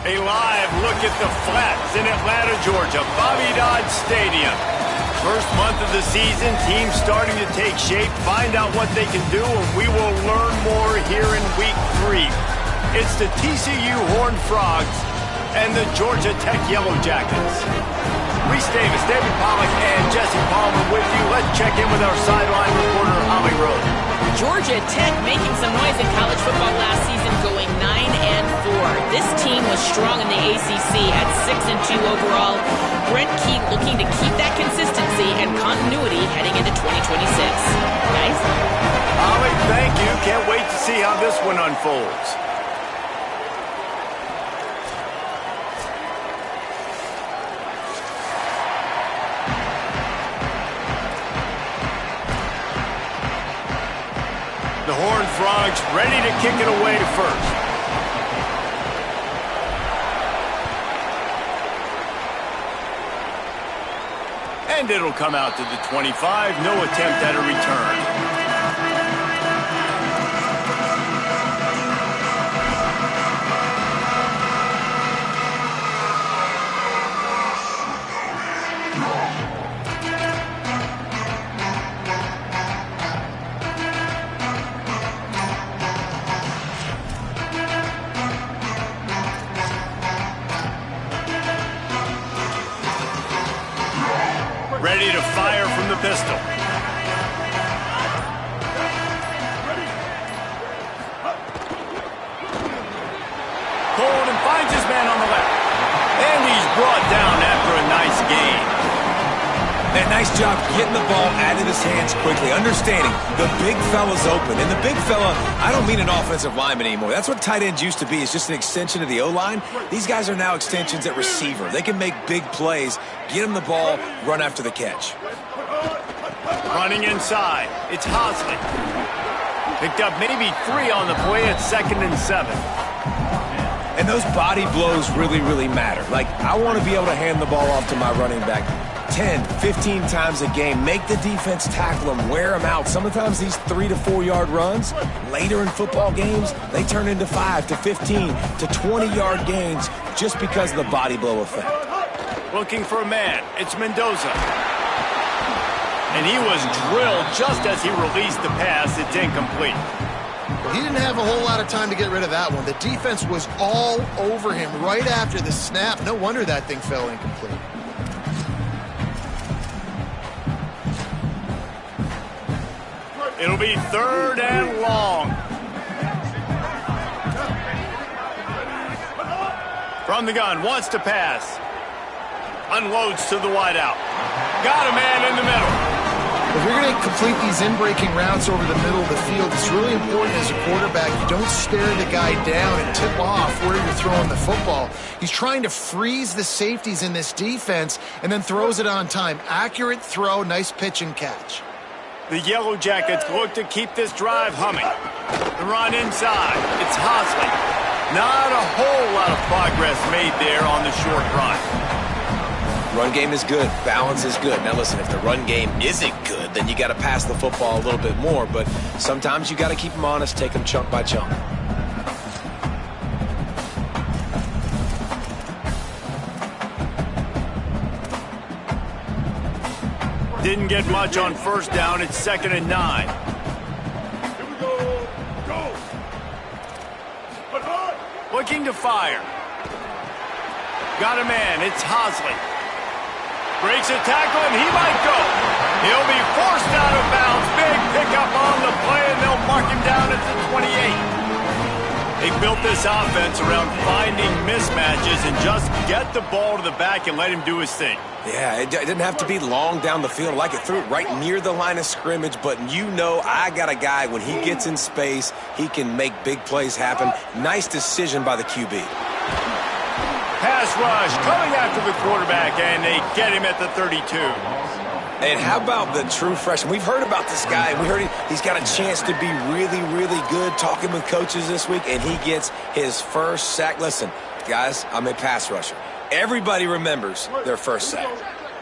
A live look at the Flats in Atlanta, Georgia, Bobby Dodd Stadium. First month of the season, teams starting to take shape, find out what they can do, and we will learn more here in Week 3. It's the TCU Horned Frogs and the Georgia Tech Yellow Jackets. Reese Davis, David Pollack, and Jesse Palmer with you. Let's check in with our sideline reporter, Holly Rose. Georgia Tech making some noise in college football last season, going 9-4. This team was strong in the ACC at 6-2 overall. Brent Key looking to keep that consistency and continuity heading into 2026. Guys? Holly, thank you. Can't wait to see how this one unfolds. The Horned Frogs ready to kick it away first. And it'll come out to the 25. No attempt at a return. Ready to fire from the pistol. Pulling and finds his man on the left. And he's brought down after a nice gain. And nice job getting the ball out of his hands quickly, understanding the big fella's open. And the big fella, I don't mean an offensive lineman anymore. That's what tight ends used to be, is just an extension of the O-line. These guys are now extensions at receiver. They can make big plays, get him the ball, run after the catch. Running inside, it's Hosley. Picked up maybe 3 on the play at 2nd and 7. And those body blows really, really matter. Like, I want to be able to hand the ball off to my running back 10, 15 times a game. Make the defense tackle them, wear them out. Sometimes these 3 to 4 yard runs, later in football games, they turn into 5 to 15 to 20 yard gains just because of the body blow effect. Looking for a man, it's Mendoza. And he was drilled just as he released the pass. It's incomplete. Well, he didn't have a whole lot of time to get rid of that one. The defense was all over him right after the snap. No wonder that thing fell incomplete. It'll be 3rd and long. From the gun, wants to pass. Unloads to the wideout. Got a man in the middle. If you're going to complete these in-breaking routes over the middle of the field, it's really important as a quarterback you don't stare the guy down and tip off where you're throwing the football. He's trying to freeze the safeties in this defense and then throws it on time. Accurate throw, nice pitch and catch. The Yellow Jackets look to keep this drive humming. The run inside. It's Hosley. Not a whole lot of progress made there on the short run. Run game is good. Balance is good. Now listen, if the run game isn't good, then you got to pass the football a little bit more. But sometimes you got to keep them honest, take them chunk by chunk. Didn't get much on 1st down. It's 2nd and 9. Here we go. Go. Looking to fire. Got a man. It's Hosley. Breaks a tackle, and he might go. He'll be forced out of bounds. Big pickup on the play, and they'll mark him down at the 28. They built this offense around finding mismatches and just get the ball to the back and let him do his thing. Yeah, it didn't have to be long down the field. Like it threw it right near the line of scrimmage, but you know I got a guy, when he gets in space, he can make big plays happen. Nice decision by the QB. Pass rush coming after the quarterback, and they get him at the 32. And how about the true freshman? We've heard about this guy. We heard he's got a chance to be really, really good. Talking with coaches this week, and he gets his first sack. Listen, guys, I'm a pass rusher. Everybody remembers their first sack.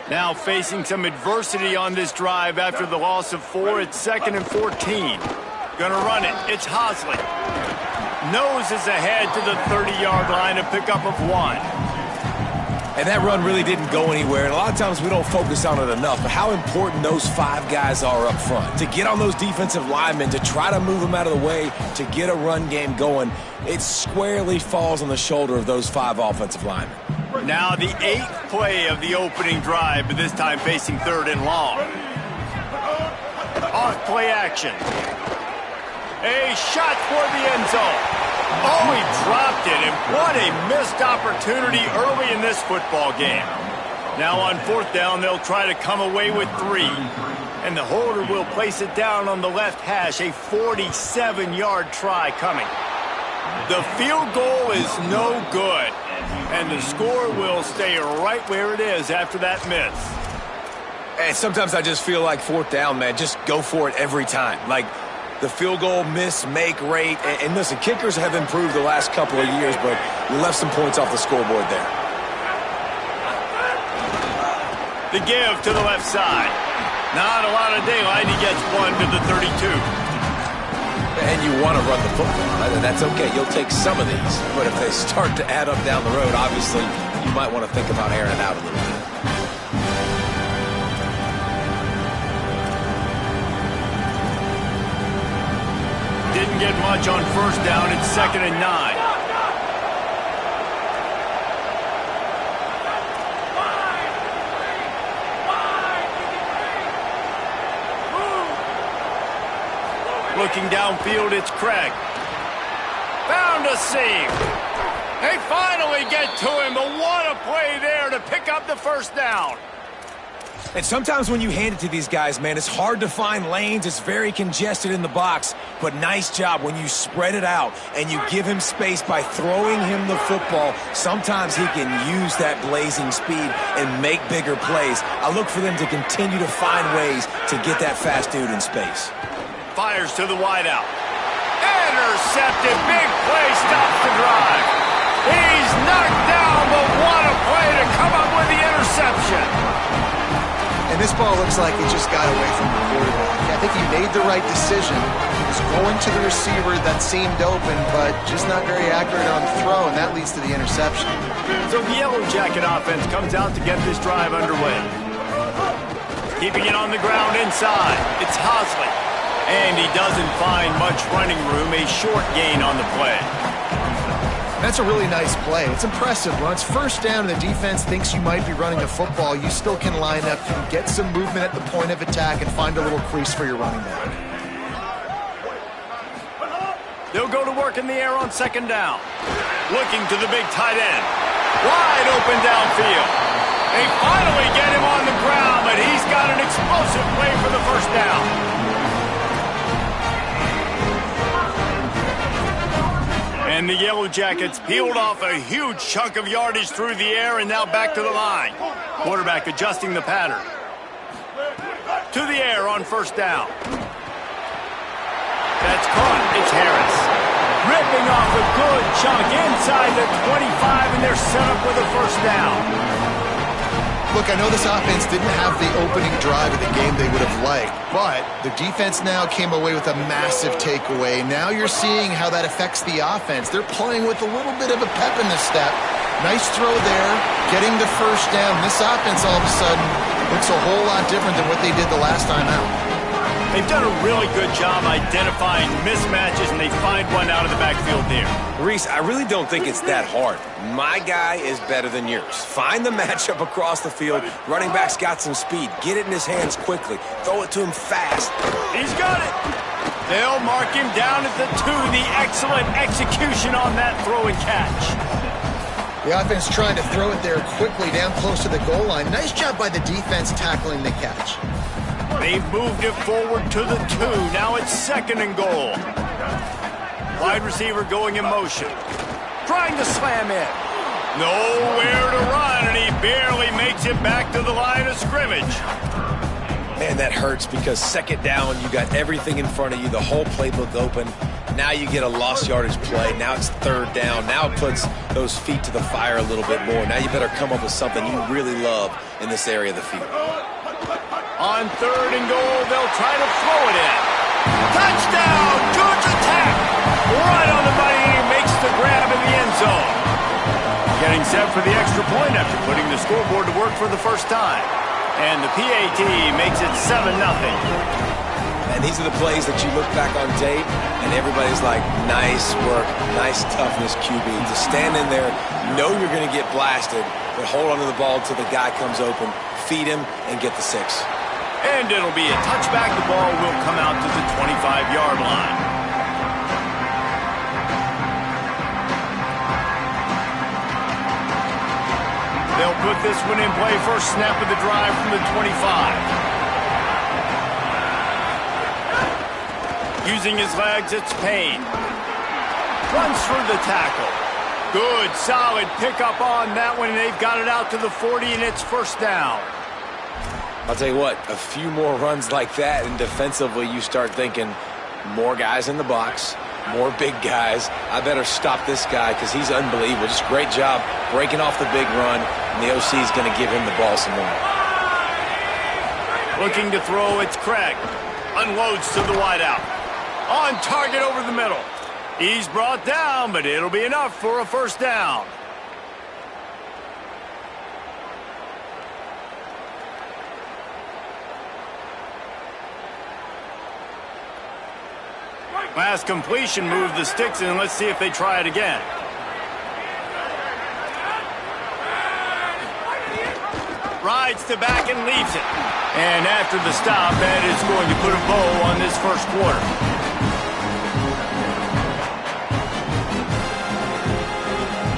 Now facing some adversity on this drive after the loss of 4. It's 2nd and 14. Gonna run it. It's Hosley. Noses ahead to the 30-yard line, a pickup of 1. And that run really didn't go anywhere, and a lot of times we don't focus on it enough, but how important those 5 guys are up front. To get on those defensive linemen, to try to move them out of the way, to get a run game going, it squarely falls on the shoulder of those 5 offensive linemen. Now the 8th play of the opening drive, but this time facing 3rd and long. Off play action. A shot for the end zone. Oh, he dropped it, and what a missed opportunity early in this football game. Now on 4th down, they'll try to come away with 3. And the holder will place it down on the left hash, a 47-yard try coming. The field goal is no good, and the score will stay right where it is after that miss. And sometimes I just feel like 4th down, man, just go for it every time. Like, the field goal miss-make rate. And listen, kickers have improved the last couple of years, but you left some points off the scoreboard there. The give to the left side. Not a lot of daylight. He gets 1 to the 32. And you want to run the football. That's okay. You'll take some of these. But if they start to add up down the road, obviously, you might want to think about airing it out a little bit. Didn't get much on 1st down. It's 2nd and 9. Looking downfield, it's Craig. Found a seam. They finally get to him, but what a play there to pick up the 1st down. And sometimes when you hand it to these guys, man, it's hard to find lanes. It's very congested in the box. But nice job when you spread it out and you give him space by throwing him the football. Sometimes he can use that blazing speed and make bigger plays. I look for them to continue to find ways to get that fast dude in space. Fires to the wideout. Intercepted. Big play. Stops the drive. He's knocked down, but what a play to come up with the interception. And this ball looks like it just got away from the quarterback. I think he made the right decision. He was going to the receiver that seemed open, but just not very accurate on the throw, and that leads to the interception. So the Yellow Jacket offense comes out to get this drive underway. Keeping it on the ground inside. It's Hosley. And he doesn't find much running room. A short gain on the play. That's a really nice play. It's impressive. When it's 1st down and the defense thinks you might be running a football, you still can line up and get some movement at the point of attack and find a little crease for your running back. They'll go to work in the air on 2nd down. Looking to the big tight end. Wide open downfield. They finally get him on the ground, but he's got an explosive play for the 1st down. And the Yellow Jackets peeled off a huge chunk of yardage through the air and now back to the line. Quarterback adjusting the pattern. To the air on 1st down. That's caught. It's Harris. Ripping off a good chunk inside the 25, and they're set up with a 1st down. Look, I know this offense didn't have the opening drive of the game they would have liked, but the defense now came away with a massive takeaway. Now you're seeing how that affects the offense. They're playing with a little bit of a pep in the step. Nice throw there, getting the 1st down. This offense all of a sudden looks a whole lot different than what they did the last time out. They've done a really good job identifying mismatches, and they find one out of the backfield there. Reese, I really don't think it's that hard. My guy is better than yours. Find the matchup across the field. Running back's got some speed. Get it in his hands quickly. Throw it to him fast. He's got it. They'll mark him down at the 2. The excellent execution on that throw and catch. The offense trying to throw it there quickly down close to the goal line. Nice job by the defense tackling the catch. They've moved it forward to the 2. Now it's 2nd and goal. Wide receiver going in motion. Trying to slam in. Nowhere to run, and he barely makes it back to the line of scrimmage. Man, that hurts because 2nd down, you got everything in front of you, the whole playbook open. Now you get a lost yardage play. Now it's 3rd down. Now it puts those feet to the fire a little bit more. Now you better come up with something you really love in this area of the field. On 3rd and goal, they'll try to throw it in. Touchdown! Georgia Tech! Right on the money. into the end zone. Getting set for the extra point after putting the scoreboard to work for the first time. And the PAT makes it 7-0. And these are the plays that you look back on tape, and everybody's like, nice work, nice toughness, QB. To stand in there, know you're going to get blasted, but hold onto the ball until the guy comes open, feed him, and get the 6. And it'll be a touchback. The ball will come out to the 25-yard line. They'll put this one in play. First snap of the drive from the 25. Using his legs, it's Payne. Runs through the tackle. Good, solid pickup on that one, and they've got it out to the 40, and it's first down. I'll tell you what, a few more runs like that, and defensively you start thinking, more guys in the box, more big guys. I better stop this guy because he's unbelievable. Just great job breaking off the big run, and the OC is going to give him the ball some more. Looking to throw, it's Craig. Unloads to the wideout. On target over the middle. He's brought down, but it'll be enough for a first down. Last completion, move the sticks, and let's see if they try it again. Rides to back and leaves it. And after the stop, that is going to put a bow on this first quarter.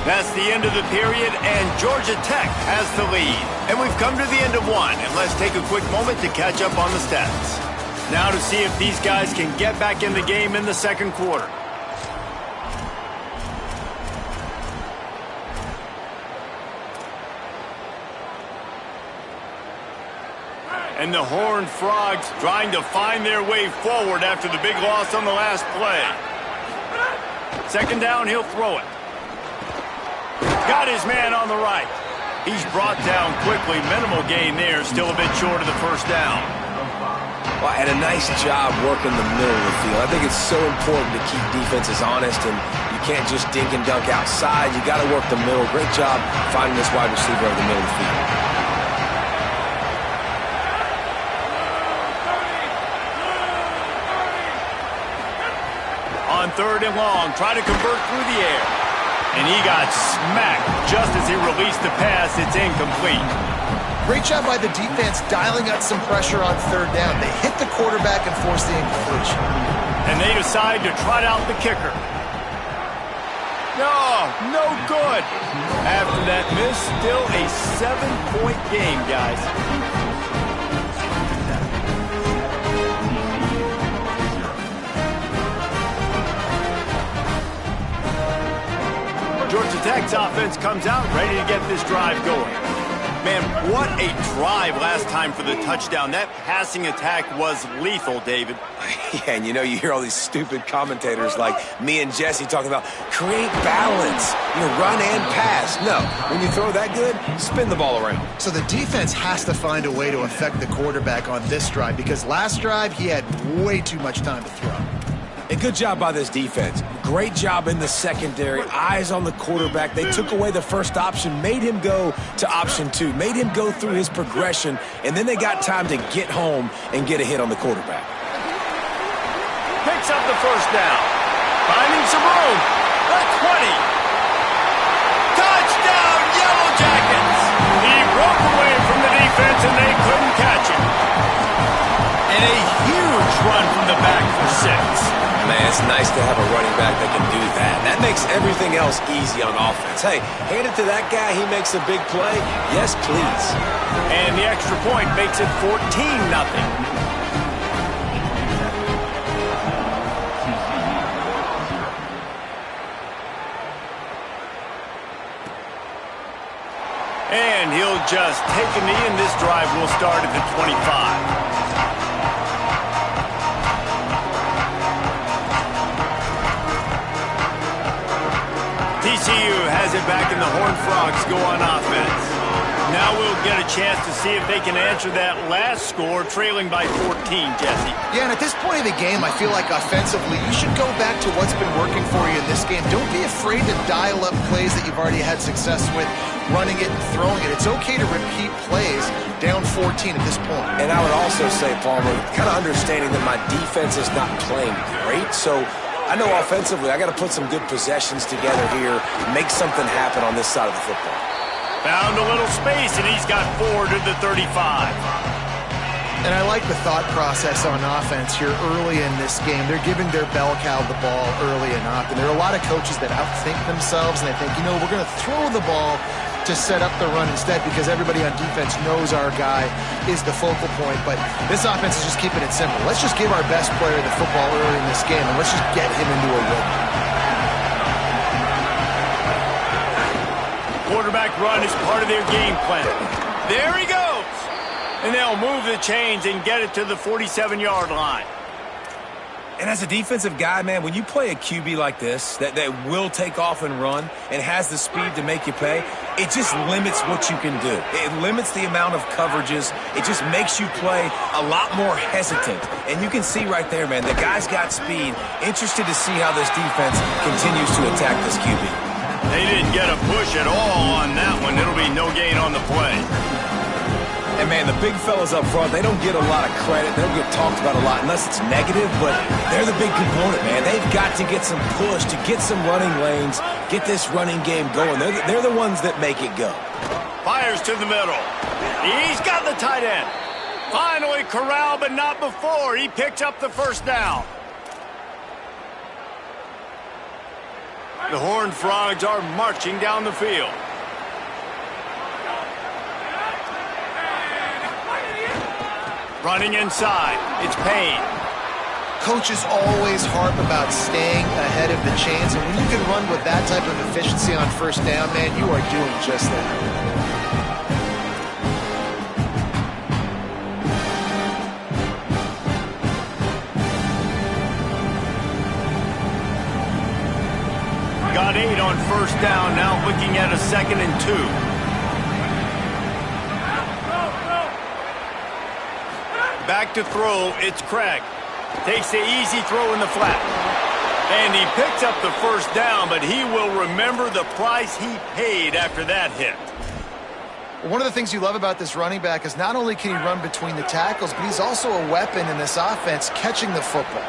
That's the end of the period, and Georgia Tech has the lead. And we've come to the end of one, and let's take a quick moment to catch up on the stats. Now to see if these guys can get back in the game in the second quarter. And the Horned Frogs trying to find their way forward after the big loss on the last play. Second down, he'll throw it. Got his man on the right. He's brought down quickly. Minimal gain there. Still a bit short of the first down. Well, and a nice job working the middle of the field. I think it's so important to keep defenses honest, and you can't just dink and dunk outside. You got to work the middle. Great job finding this wide receiver over the middle of the field. On third and long, try to convert through the air. And he got smacked just as he released the pass. It's incomplete. Great job by the defense dialing up some pressure on third down. They hit the quarterback and forced the incompletion. And they decide to trot out the kicker. No good. After that miss, still a 7-point game, guys. Georgia Tech's offense comes out ready to get this drive going. Man, what a drive last time for the touchdown. That passing attack was lethal, David. Yeah, and you know, you hear all these stupid commentators like me and Jesse talking about create balance, run and pass. No, when you throw that good, spin the ball around. So the defense has to find a way to affect the quarterback on this drive because last drive he had way too much time to throw. A good job by this defense. Great job in the secondary. Eyes on the quarterback. They took away the first option, made him go to option 2, made him go through his progression, and then they got time to get home and get a hit on the quarterback. Picks up the first down. Finding some room. The 20. Touchdown, Yellow Jackets. He broke away from the defense, and they couldn't catch him. And a huge run from the back for 6. Man, it's nice to have a running back that can do that. That makes everything else easy on offense. Hey, hand it to that guy, he makes a big play. Yes, please. And the extra point makes it 14-0. And he'll just take a knee, and this drive will start at the 25. TCU has it back, and the Horned Frogs go on offense. Now Now we'll get a chance to see if they can answer that last score, trailing by 14, Jesse. Yeah, and at this point of the game, I feel like offensively, you should go back to what's been working for you in this game. Don't be afraid to dial up plays that you've already had success with, running it and throwing it. It's okay to repeat plays down 14 at this point. And I would also say, Palmer, kind of understanding that my defense is not playing great, so I know offensively I got to put some good possessions together here, make something happen on this side of the football. Found a little space, and he's got 4 to the 35. And I like the thought process on offense here early in this game. They're giving their bell cow the ball early enough. And there are a lot of coaches that outthink themselves, and they think, you know, we're going to throw the ball to set up the run instead because everybody on defense knows our guy is the focal point. But this offense is just keeping it simple. Let's just give our best player the football early in this game, and let's just get him into a rhythm. Quarterback run is part of their game plan. There he goes. And they'll move the chains and get it to the 47-yard line. And as a defensive guy, man, when you play a QB like this that will take off and run and has the speed to make you pay, it just limits what you can do. It limits the amount of coverages. It just makes you play a lot more hesitant. And you can see right there, man, the guy's got speed. Interested to see how this defense continues to attack this QB. They didn't get a push at all on that one. It'll be no gain on the play. And, man, the big fellas up front, they don't get a lot of credit. They don't get talked about a lot unless it's negative, but they're the big component, man. They've got to get some push, to get some running lanes, get this running game going. They're the ones that make it go. Fires to the middle. He's got the tight end. Finally corralled, but not before. He picked up the first down. The Horned Frogs are marching down the field. Running inside. It's Payne. Coaches always harp about staying ahead of the chains, and when you can run with that type of efficiency on first down, man, you are doing just that. Got 8 on first down, now looking at a 2nd and 2. Back to throw, it's Craig. Takes the easy throw in the flat. And he picks up the first down, but he will remember the price he paid after that hit. One of the things you love about this running back is not only can he run between the tackles, but he's also a weapon in this offense catching the football.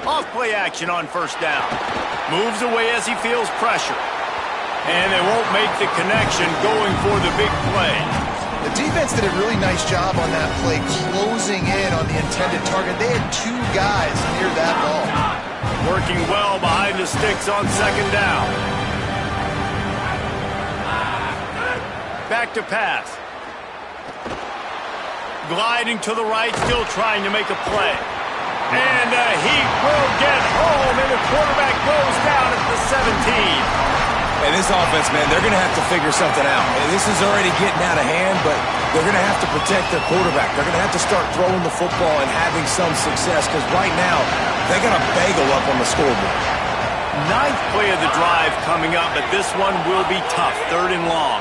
Off-play action on first down. Moves away as he feels pressure. And they won't make the connection going for the big play. The defense did a really nice job on that play, closing in on the intended target. They had 2 guys near that ball. Working well behind the sticks on second down. Back to pass. Gliding to the right, still trying to make a play. And he will get home, and the quarterback goes down at the 17. And this offense, man, they're going to have to figure something out. And this is already getting out of hand, but they're going to have to protect their quarterback. They're going to have to start throwing the football and having some success because right now they got a bagel up on the scoreboard. 9th play of the drive coming up, but this one will be tough. 3rd and long.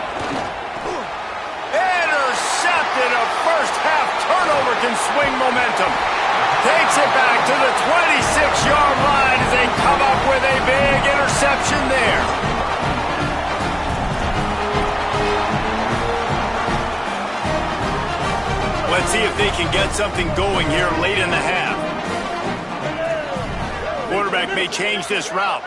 Intercepted. A first-half turnover can swing momentum. Takes it back to the 26-yard line as they come up with a big interception there. Let's see if they can get something going here late in the half. Quarterback may change this route.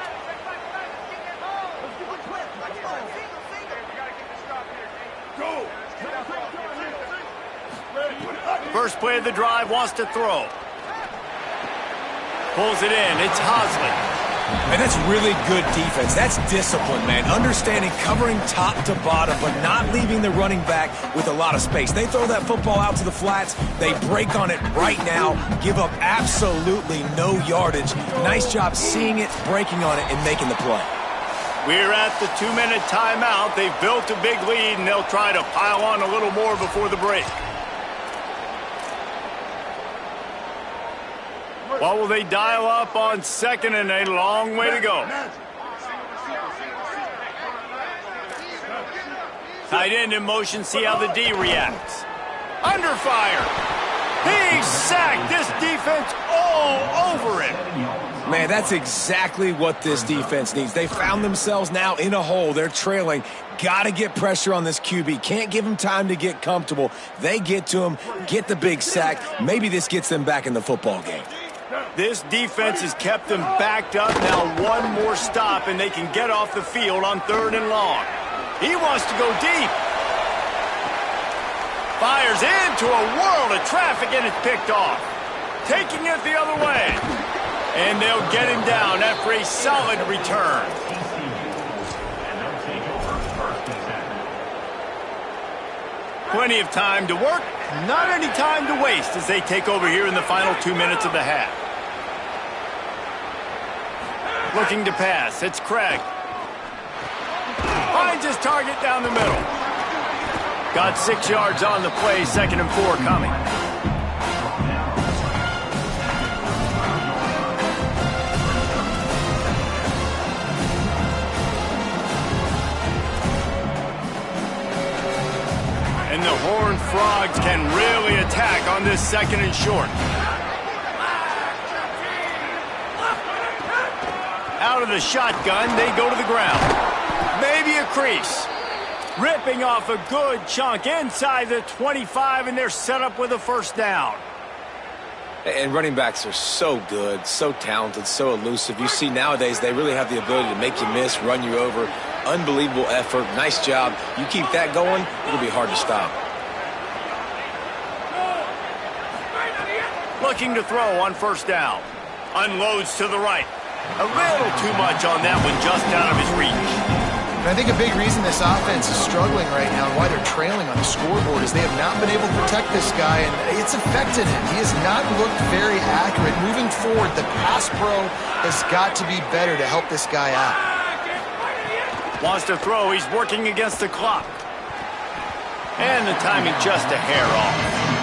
First play of the drive, wants to throw. Pulls it in. It's Hosley. And that's really good defense. That's discipline, man. Understanding, covering top to bottom, but not leaving the running back with a lot of space. They throw that football out to the flats. They break on it right now, give up absolutely no yardage. Nice job seeing it, breaking on it, and making the play. We're at the 2-minute timeout. They've built a big lead, and they'll try to pile on a little more before the break. What will they dial up on 2nd and a long way to go? Tight end in motion, see how the D reacts. Under fire. He's sacked. This defense all over it. Man, that's exactly what this defense needs. They found themselves now in a hole. They're trailing. Got to get pressure on this QB. Can't give him time to get comfortable. They get to him, get the big sack. Maybe this gets them back in the football game. This defense has kept them backed up. Now one more stop, and they can get off the field on 3rd and long. He wants to go deep. Fires into a world of traffic, and it's picked off. Taking it the other way. And they'll get him down after a solid return. Plenty of time to work, not any time to waste as they take over here in the final 2 minutes of the half. Looking to pass, it's Craig. Finds his target down the middle. Got 6 yards on the play, 2nd and 4 coming. And the Horned Frogs can really attack on this 2nd and short. Out of the shotgun, they go to the ground. Maybe a crease. Ripping off a good chunk inside the 25, and they're set up with a 1st down. And running backs are so good, so talented, so elusive. You see nowadays they really have the ability to make you miss, run you over. Unbelievable effort. Nice job. You keep that going, it'll be hard to stop. Looking to throw on 1st down. Unloads to the right. A little too much on that one, just out of his reach. And I think a big reason this offense is struggling right now and why they're trailing on the scoreboard is they have not been able to protect this guy, and it's affected him. He has not looked very accurate. Moving forward, the pass pro has got to be better to help this guy out. Wants to throw. He's working against the clock. And the timing just a hair off.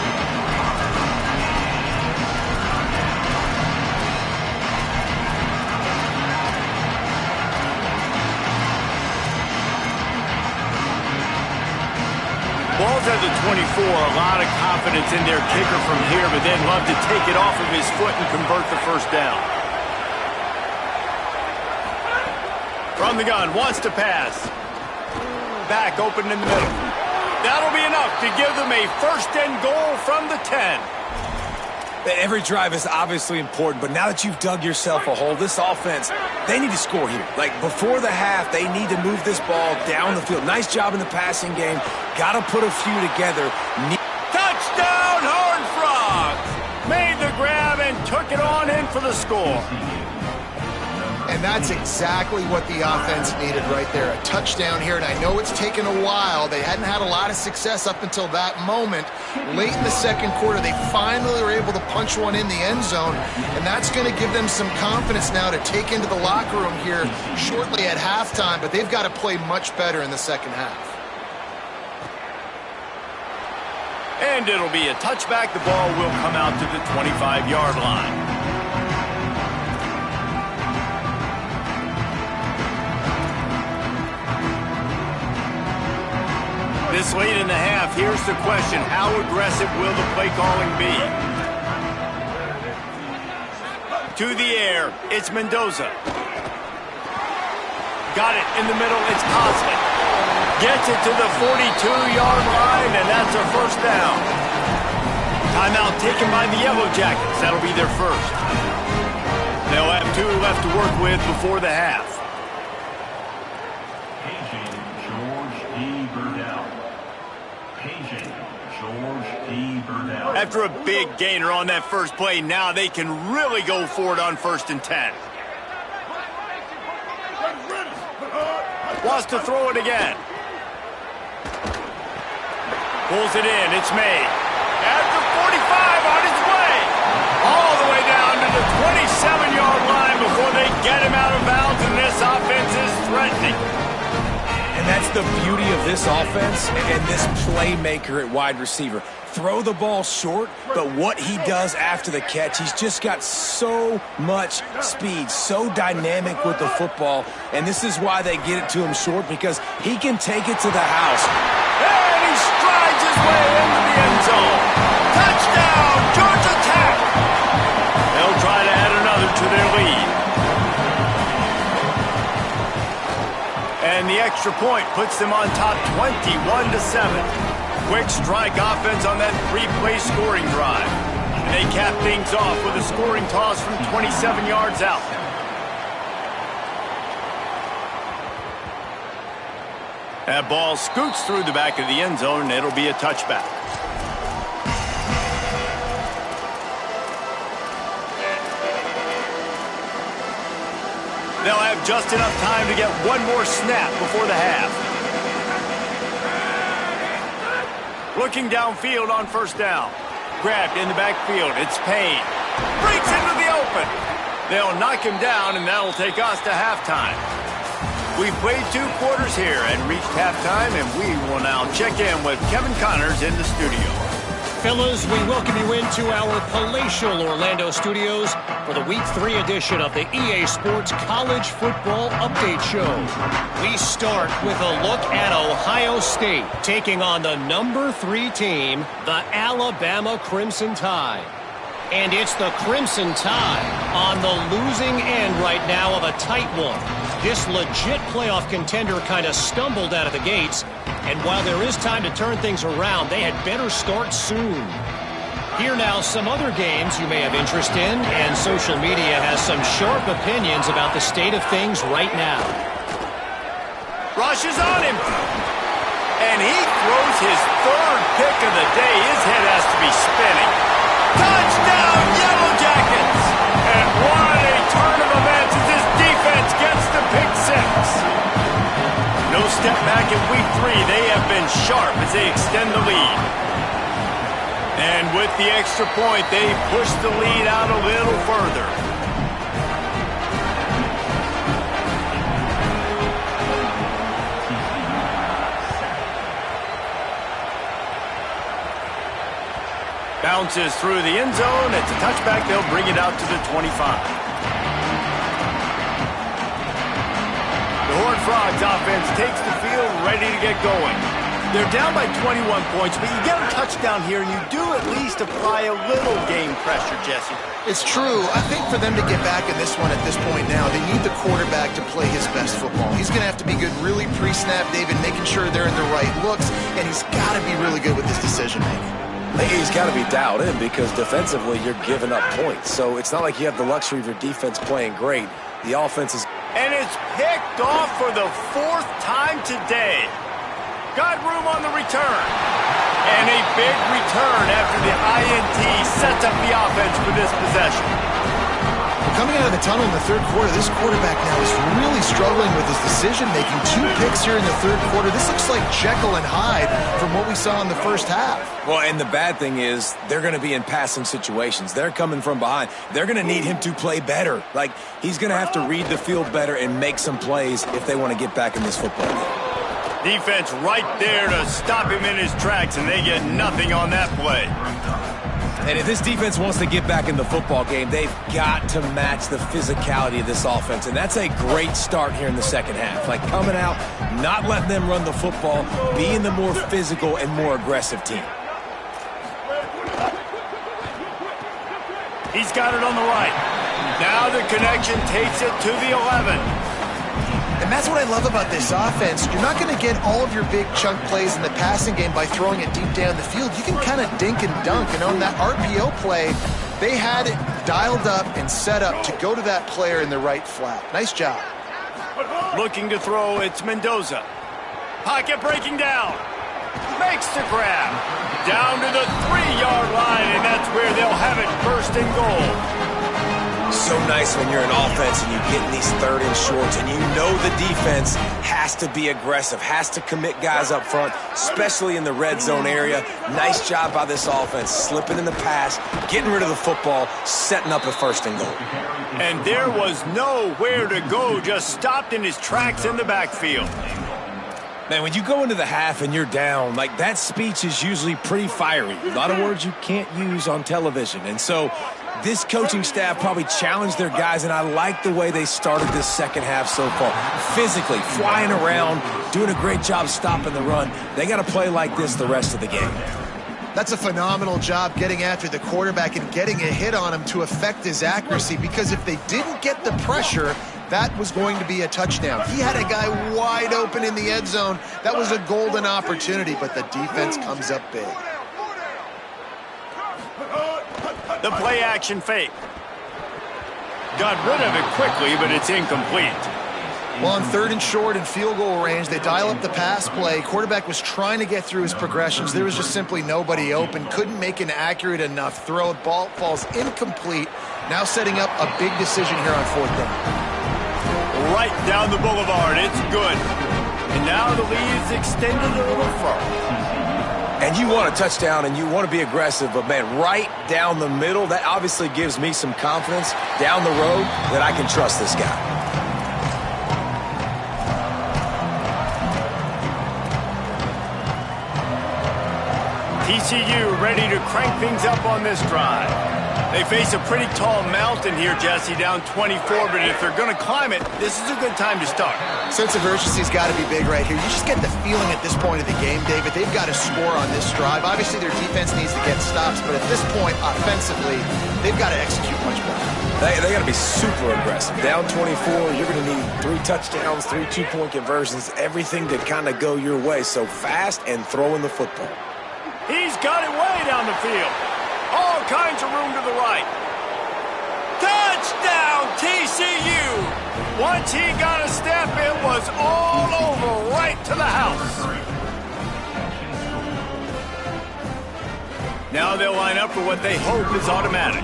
Ball's at the 24, a lot of confidence in their kicker from here, but they'd love to take it off of his foot and convert the 1st down. From the gun, wants to pass. Back open in the middle. That'll be enough to give them a 1st and goal from the 10. Every drive is obviously important, but now that you've dug yourself a hole, this offense, they need to score here. Like, before the half, they need to move this ball down the field. Nice job in the passing game. Got to put a few together. Touchdown, Horned Frogs! Made the grab and took it on in for the score. And that's exactly what the offense needed right there. A touchdown here, and I know it's taken a while. They hadn't had a lot of success up until that moment. Late in the 2nd quarter, they finally were able to punch one in the end zone, and that's going to give them some confidence now to take into the locker room here shortly at halftime, but they've got to play much better in the 2nd half. And it'll be a touchback. The ball will come out to the 25-yard line. This late in the half, here's the question. How aggressive will the play calling be? To the air, it's Mendoza. Got it in the middle, it's Cosley. Gets it to the 42-yard line, and that's a 1st down. Timeout taken by the Yellow Jackets. That'll be their 1st. They'll have 2 left to work with before the half. After a big gainer on that 1st play, now they can really go for it on 1st and 10. Wants to throw it again. Pulls it in. It's made. At the 45 on its way. All the way down to the 27-yard line before they get him out of bounds, and this offense is threatening. And And that's the beauty of this offense and this playmaker at wide receiver. Throw the ball short, but what he does after the catch, he's just got so much speed, so dynamic with the football, and this is why they get it to him short, because he can take it to the house. And he strides his way into the end zone. Touchdown, Georgia Tech! They'll try to add another to their lead. And the extra point puts them on top 21-7. Quick strike offense on that three-play scoring drive. And they cap things off with a scoring toss from 27 yards out. That ball scoots through the back of the end zone, and it'll be a touchback. They'll have just enough time to get one more snap before the half. Looking downfield on first down. Grabbed in the backfield. It's Payne. Breaks into the open. They'll knock him down, and that'll take us to halftime. We've played 2 quarters here and reached halftime, and we will now check in with Kevin Connors in the studio. Fellas, we welcome you into our palatial Orlando studios for the Week 3 edition of the EA Sports College Football Update Show. We start with a look at Ohio State taking on the number 3 team, the Alabama Crimson Tide. And it's the Crimson Tide on the losing end right now of a tight one. This legit playoff contender kind of stumbled out of the gates, and while there is time to turn things around, they had better start soon. Here now, some other games you may have interest in, and social media has some sharp opinions about the state of things right now. Rush is on him. And he throws his 3rd pick of the day. His head has to be spinning. Touchdown, Yellow Jackets! And what a turn of events as this defense gets the pick 6. No step back in Week 3. They have been sharp as they extend the lead. And with the extra point, they push the lead out a little further. Bounces through the end zone. It's a touchback. They'll bring it out to the 25. The Horned Frogs offense takes the field, ready to get going. They're down by 21 points, but you get a touchdown here, and you do at least apply a little game pressure, Jesse. It's true. I think for them to get back in this one at this point now, they need the quarterback to play his best football. He's going to have to be good really pre-snap, David, making sure they're in the right looks, and he's got to be really good with his decision-making. He's got to be dialed in because defensively you're giving up points. So it's not like you have the luxury of your defense playing great. The offense is... And it's picked off for the 4th time today. Got room on the return. And a big return after the INT sets up the offense for this possession. Coming out of the tunnel in the 3rd quarter, this quarterback now is really struggling with his decision-making. 2 picks here in the 3rd quarter. This looks like Jekyll and Hyde from what we saw in the first half. Well, and the bad thing is they're going to be in passing situations. They're coming from behind. They're going to need him to play better. Like, he's going to have to read the field better and make some plays if they want to get back in this football game. Defense right there to stop him in his tracks, and they get nothing on that play. And if this defense wants to get back in the football game, they've got to match the physicality of this offense. And that's a great start here in the second half. Like, coming out, not letting them run the football, being the more physical and more aggressive team. He's got it on the right. Now the connection takes it to the 11. And that's what I love about this offense. You're not going to get all of your big chunk plays in the passing game by throwing it deep down the field. You can kind of dink and dunk. And on that RPO play, they had it dialed up and set up to go to that player in the right flat. Nice job. Looking to throw, it's Mendoza. Pocket breaking down. Makes the grab. Down to the 3-yard line, and that's where they'll have it 1st and goal. So nice when you're in offense and you get in these 3rd and shorts and you know the defense has to be aggressive, has to commit guys up front, especially in the red zone area. Nice job by this offense, slipping in the pass, getting rid of the football, setting up a 1st and goal. And there was nowhere to go, just stopped in his tracks in the backfield. Man, when you go into the half and you're down, like that speech is usually pretty fiery. A lot of words you can't use on television. And so this coaching staff probably challenged their guys, and I like the way they started this second half so far. Physically, flying around, doing a great job stopping the run. They got to play like this the rest of the game. That's a phenomenal job getting after the quarterback and getting a hit on him to affect his accuracy, because if they didn't get the pressure, that was going to be a touchdown. He had a guy wide open in the end zone. That was a golden opportunity, but the defense comes up big. The play action fake. Got rid of it quickly, but it's incomplete. Well, on 3rd and short and field goal range, they dial up the pass play. Quarterback was trying to get through his progressions. There was just simply nobody open. Couldn't make an accurate enough throw. Ball falls incomplete. Now setting up a big decision here on 4th down. Right down the boulevard. It's good. And now the lead is extended a little further. And you want a touchdown and you want to be aggressive, but man, right down the middle, that obviously gives me some confidence down the road that I can trust this guy. TCU ready to crank things up on this drive. They face a pretty tall mountain here, Jesse, down 24, but if they're going to climb it, this is a good time to start. Sense of urgency's got to be big right here. You just get the feeling at this point of the game, David, they've got to score on this drive. Obviously, their defense needs to get stops, but at this point, offensively, they've got to execute much better. They got to be super aggressive. Down 24, you're going to need 3 touchdowns, 3 two-point conversions, everything to kind of go your way. So fast and throwing the football. He's got it way down the field. All kinds of room to the right. Touchdown, TCU! Once he got a step, it was all over right to the house. Now they'll line up for what they hope is automatic.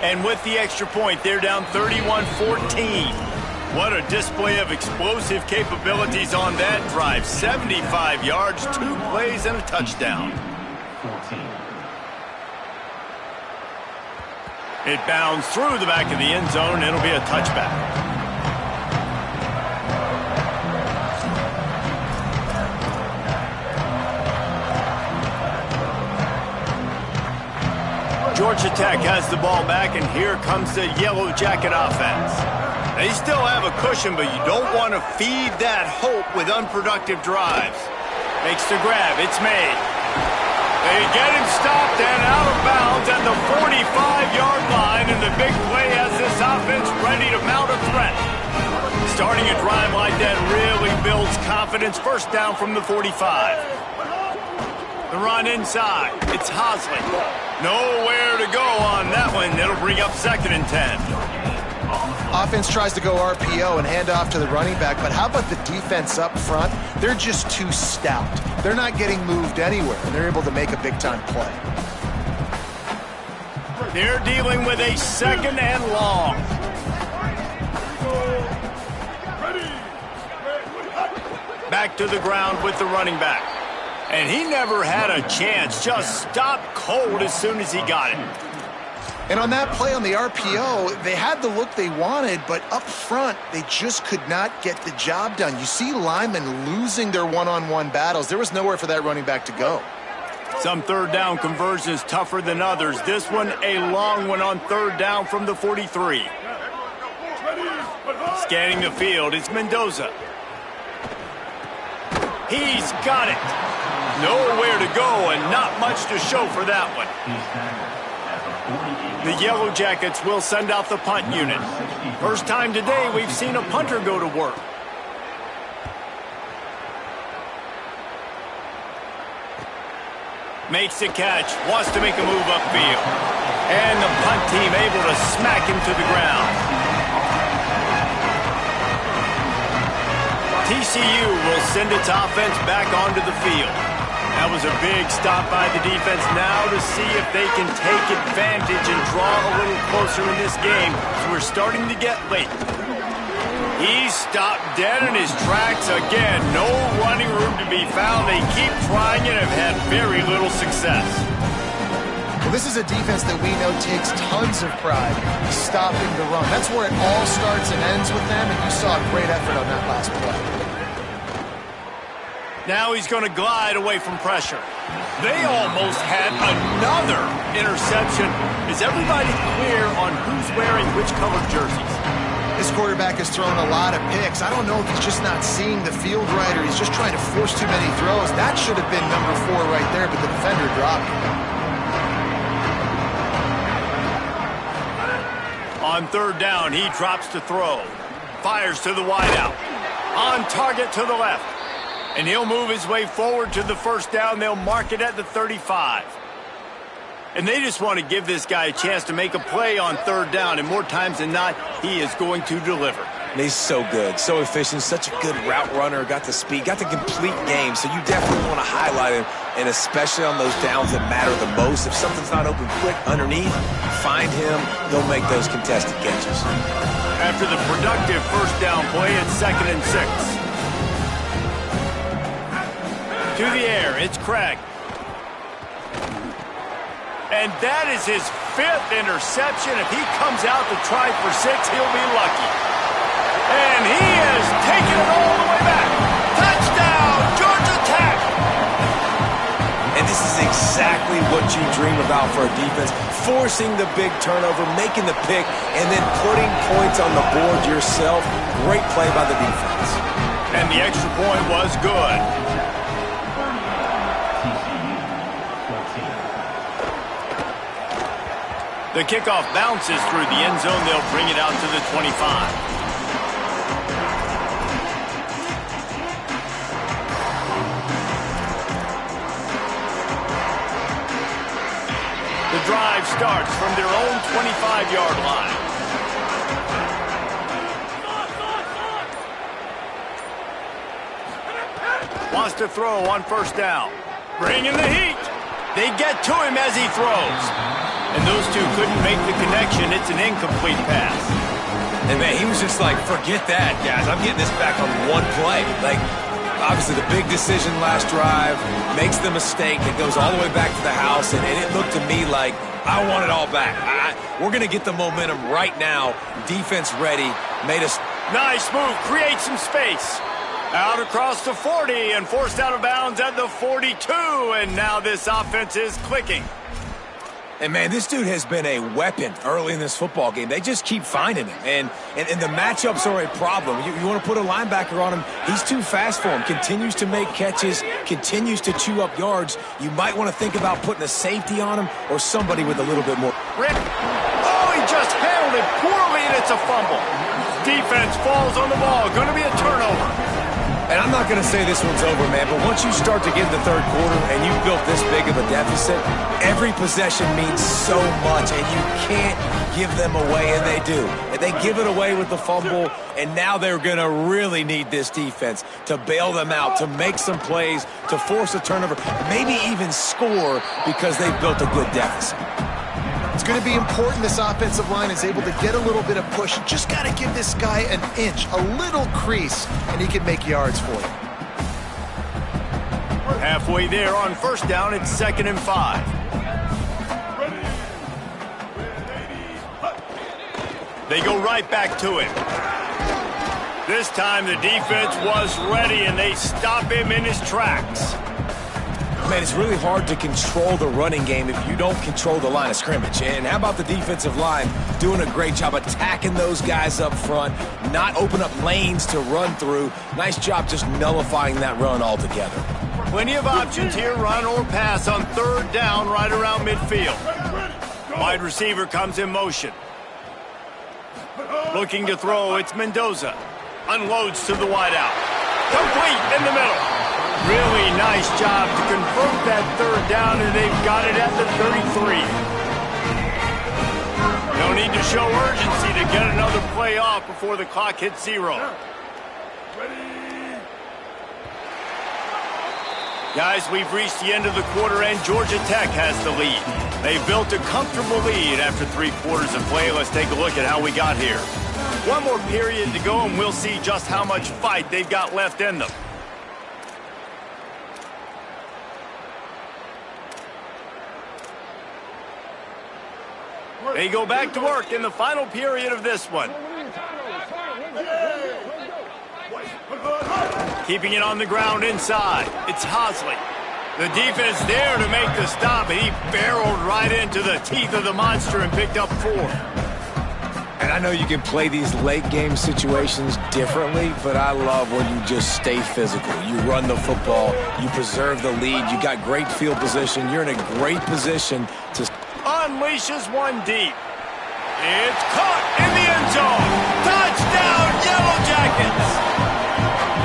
And with the extra point, they're down 31-14. What a display of explosive capabilities on that drive. 75 yards, 2 plays, and a touchdown. It bounds through the back of the end zone. It'll be a touchback. Georgia Tech has the ball back, and here comes the Yellow Jacket offense. They still have a cushion, but you don't want to feed that hope with unproductive drives. Makes the grab. It's made. They get him stopped and out of bounds at the 45-yard line, and the big play has this offense ready to mount a threat. Starting a drive like that really builds confidence. First down from the 45. The run inside. It's Hosley. Nowhere to go on that one. It'll bring up 2nd and 10. Offense tries to go RPO and hand off to the running back, but how about the defense up front? They're just too stout. They're not getting moved anywhere, and they're able to make a big-time play. They're dealing with a 2nd and long. Back to the ground with the running back. And he never had a chance. Just stopped cold as soon as he got it. And on that play on the RPO, they had the look they wanted, but up front, they just could not get the job done. You see linemen losing their one-on-one battles. There was nowhere for that running back to go. Some 3rd down conversions tougher than others. This one, a long one on 3rd down from the 43. Scanning the field, it's Mendoza. He's got it. Nowhere to go and not much to show for that one. The Yellow Jackets will send out the punt unit. First time today we've seen a punter go to work. Makes the catch, wants to make a move upfield. And the punt team able to smack him to the ground. TCU will send its offense back onto the field. That was a big stop by the defense. Now to see if they can take advantage and draw a little closer in this game. So we're starting to get late. He's stopped dead in his tracks again. No running room to be found. They keep trying and have had very little success. Well, this is a defense that we know takes tons of pride stopping the run. That's where it all starts and ends with them, and you saw a great effort on that last play. Now he's going to glide away from pressure. They almost had another interception. Is everybody clear on who's wearing which colored jerseys? This quarterback has thrown a lot of picks. I don't know if he's just not seeing the field right or he's just trying to force too many throws. That should have been number 4 right there, but the defender dropped it. On third down, he drops to throw. Fires to the wideout. On target to the left. And he'll move his way forward to the first down. They'll mark it at the 35. And they just want to give this guy a chance to make a play on third down. And more times than not, he is going to deliver. And he's so good, so efficient, such a good route runner, got the speed, got the complete game. So you definitely want to highlight him, and especially on those downs that matter the most. If something's not open quick underneath, find him. He'll make those contested catches. After the productive first down play, it's 2nd and 6. To the air, it's Craig. And that is his 5th interception. If he comes out to try for 6, he'll be lucky. And he has taken it all the way back. Touchdown, Georgia Tech! And this is exactly what you dream about for a defense. Forcing the big turnover, making the pick, and then putting points on the board yourself. Great play by the defense. And the extra point was good. The kickoff bounces through the end zone. They'll bring it out to the 25. The drive starts from their own 25-yard line. Wants to throw on first down. Bringing the heat. They get to him as he throws. And those two couldn't make the connection. It's an incomplete pass. And, man, he was just like, forget that, guys. I'm getting this back on one play. Like, obviously the big decision last drive, makes the mistake. It goes all the way back to the house, and it looked to me like I want it all back. We're going to get the momentum right now. Defense ready. Made us. Nice move. Create some space. Out across the 40 and forced out of bounds at the 42. And now this offense is clicking. And, man, this dude has been a weapon early in this football game. They just keep finding him. And the matchups are a problem. You want to put a linebacker on him, he's too fast for him. Continues to make catches, continues to chew up yards. You might want to think about putting a safety on him or somebody with a little bit more. Oh, he just handled it poorly, and it's a fumble. Defense falls on the ball. Going to be a turnover. And I'm not going to say this one's over, man, but once you start to get in the third quarter and you've built this big of a deficit, every possession means so much, and you can't give them away, and they do. And they give it away with the fumble, and now they're going to really need this defense to bail them out, to make some plays, to force a turnover, maybe even score because they've built a good deficit. It's going to be important this offensive line is able to get a little bit of push. You just got to give this guy an inch, a little crease, and he can make yards for you. Halfway there on first down, it's 2nd and 5. They go right back to him. This time the defense was ready, and they stop him in his tracks. Man, it's really hard to control the running game if you don't control the line of scrimmage. And how about the defensive line doing a great job attacking those guys up front, not open up lanes to run through. Nice job just nullifying that run altogether. Plenty of options here, run or pass on third down right around midfield. Wide receiver comes in motion. Looking to throw, it's Mendoza. Unloads to the wideout. Complete in the middle. Really nice job to convert that third down, and they've got it at the 33. No need to show urgency to get another play off before the clock hits 0. Guys, we've reached the end of the quarter, and Georgia Tech has the lead. They've built a comfortable lead after 3 quarters of play. Let's take a look at how we got here. One more period to go, and we'll see just how much fight they've got left in them. They go back to work in the final period of this one. Keeping it on the ground inside. It's Hosley. The defense there to make the stop, and he barreled right into the teeth of the monster and picked up 4. And I know you can play these late game situations differently, but I love when you just stay physical. You run the football, you preserve the lead, you got great field position, you're in a great position to unleashes one deep. It's caught in the end zone. Touchdown, Yellow Jackets!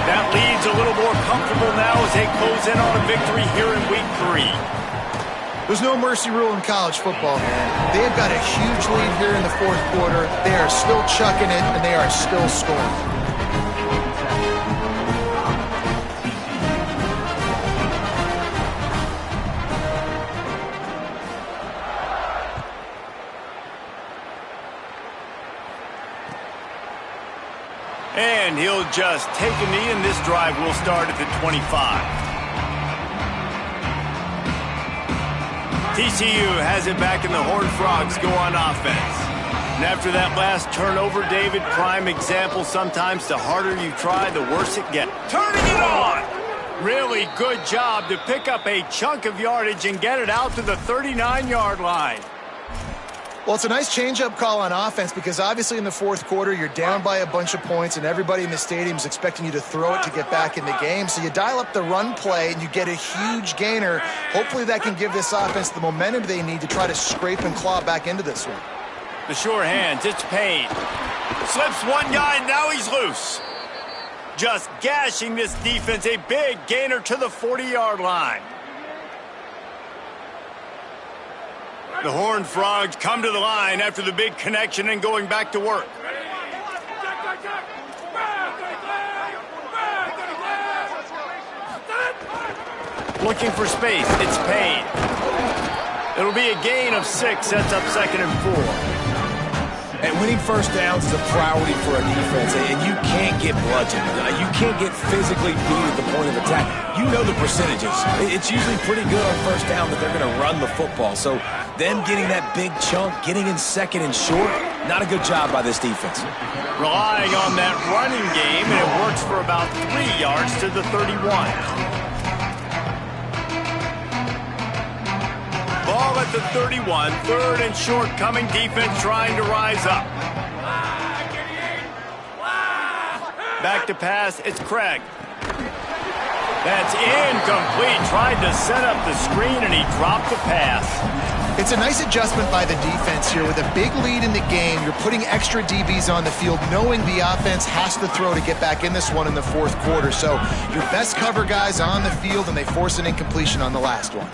That lead's a little more comfortable now as they close in on a victory here in week 3. There's no mercy rule in college football, man. They've got a huge lead here in the fourth quarter. They are still chucking it, and they are still scoring. And he'll just take a knee, and this drive will start at the 25. TCU has it back, and the Horned Frogs go on offense. And after that last turnover, David, prime example, sometimes the harder you try, the worse it gets. Turning it on! Really good job to pick up a chunk of yardage and get it out to the 39-yard line. Well, it's a nice change-up call on offense because obviously in the fourth quarter, you're down by a bunch of points and everybody in the stadium is expecting you to throw it to get back in the game. So you dial up the run play and you get a huge gainer. Hopefully that can give this offense the momentum they need to try to scrape and claw back into this one. The sure hands, it's Payne. Slips one guy, and now he's loose. Just gashing this defense, a big gainer to the 40-yard line. The Horned Frogs come to the line after the big connection and going back to work. Looking for space, it's Payne. It'll be a gain of 6, sets up 2nd and 4. And winning first downs is a priority for a defense, and you can't get bludgeoned. You can't get physically beat at the point of attack. You know the percentages. It's usually pretty good on first down that they're going to run the football. So them getting that big chunk, getting in 2nd and short, not a good job by this defense. Relying on that running game, and it works for about 3 yards to the 31. Ball at the 31, 3rd and short coming, defense trying to rise up. Back to pass, it's Craig. That's incomplete, tried to set up the screen and he dropped the pass. It's a nice adjustment by the defense here. With a big lead in the game, you're putting extra DBs on the field, knowing the offense has to throw to get back in this one in the fourth quarter. So your best cover guys on the field, and they force an incompletion on the last one.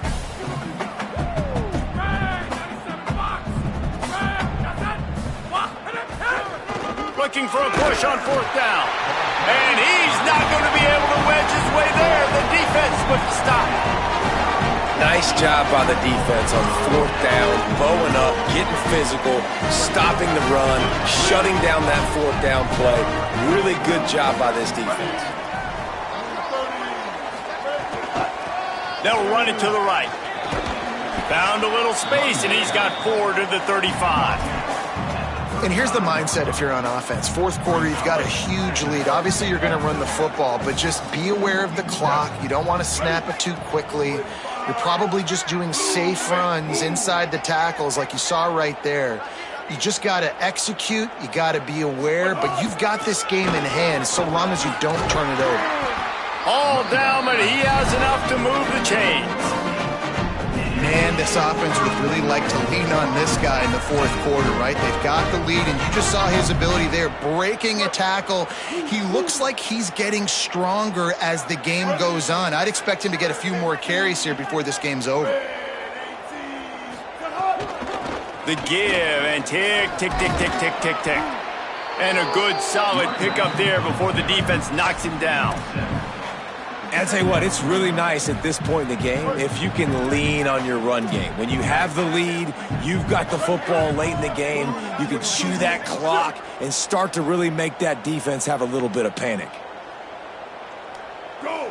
Looking for a push on 4th down. And he's not going to be able to wedge his way there. The defense with the stop. Nice job by the defense on 4th down, bowing up, getting physical, stopping the run, shutting down that 4th down play. Really good job by this defense. They'll run it to the right. Found a little space, and he's got 4 to the 35. And here's the mindset if you're on offense. Fourth quarter, you've got a huge lead. Obviously, you're going to run the football, but just be aware of the clock. You don't want to snap it too quickly. You're probably just doing safe runs inside the tackles like you saw right there. You just got to execute. You got to be aware, but you've got this game in hand so long as you don't turn it over. All down, but he has enough to move the chains. Man, this offense would really like to lean on this guy in the fourth quarter, right? They've got the lead, and you just saw his ability there, breaking a tackle. He looks like he's getting stronger as the game goes on. I'd expect him to get a few more carries here before this game's over. The give, and tick, tick, tick, tick, tick, tick, tick. And a good, solid pickup there before the defense knocks him down. And I'll tell you what, it's really nice at this point in the game if you can lean on your run game. When you have the lead, you've got the football late in the game, you can chew that clock and start to really make that defense have a little bit of panic. Go!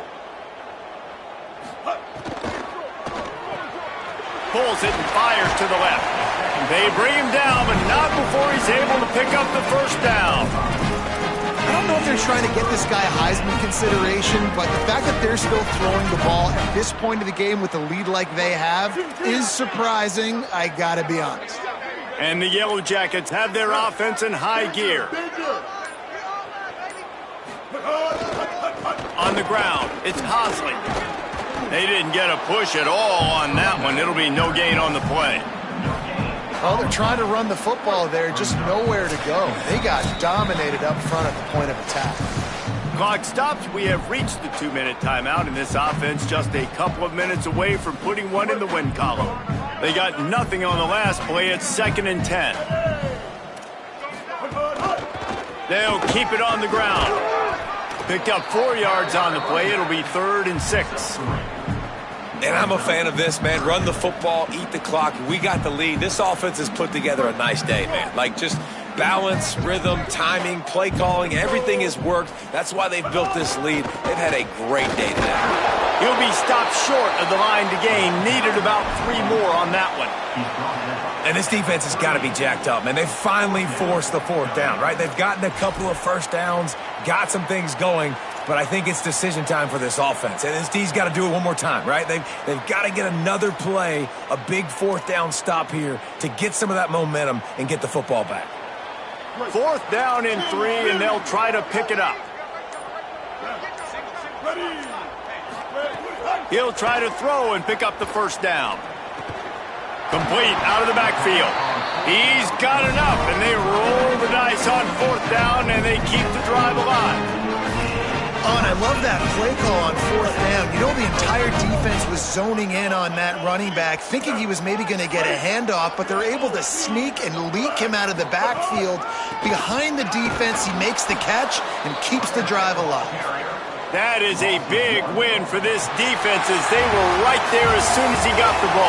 Pulls it and fires to the left. They bring him down, but not before he's able to pick up the first down. I don't know if they're trying to get this guy Heisman consideration, but the fact that they're still throwing the ball at this point of the game with a lead like they have is surprising, I gotta be honest. And the Yellow Jackets have their offense in high gear. On the ground, it's Hosley. They didn't get a push at all on that one. It'll be no gain on the play. Well, they're trying to run the football there, just nowhere to go. They got dominated up front at the point of attack. Clock stops. We have reached the 2-minute timeout, and this offense just a couple of minutes away from putting one in the win column. They got nothing on the last play. It's 2nd and 10. They'll keep it on the ground. Picked up 4 yards on the play. It'll be 3rd and 6. And I'm a fan of this, man. Run the football, eat the clock. We got the lead. This offense has put together a nice day, man. Like, just balance, rhythm, timing, play calling, everything has worked. That's why they've built this lead. They've had a great day today. He'll be stopped short of the line to gain. Needed about 3 more on that one. And this defense has got to be jacked up, man. They've finally forced the 4th down, right? They've gotten a couple of first downs, got some things going, but I think it's decision time for this offense. And this D's got to do it one more time, right? They've got to get another play, a big 4th down stop here to get some of that momentum and get the football back. 4th down and 3, and they'll try to pick it up. He'll try to throw and pick up the first down. Complete out of the backfield. He's got enough, and they roll the dice on 4th down, and they keep the drive alive. Oh, and I love that play call on 4th down. You know, the entire defense was zoning in on that running back, thinking he was maybe going to get a handoff, but they're able to sneak and leak him out of the backfield. Behind the defense, he makes the catch and keeps the drive alive. That is a big win for this defense, as they were right there as soon as he got the ball.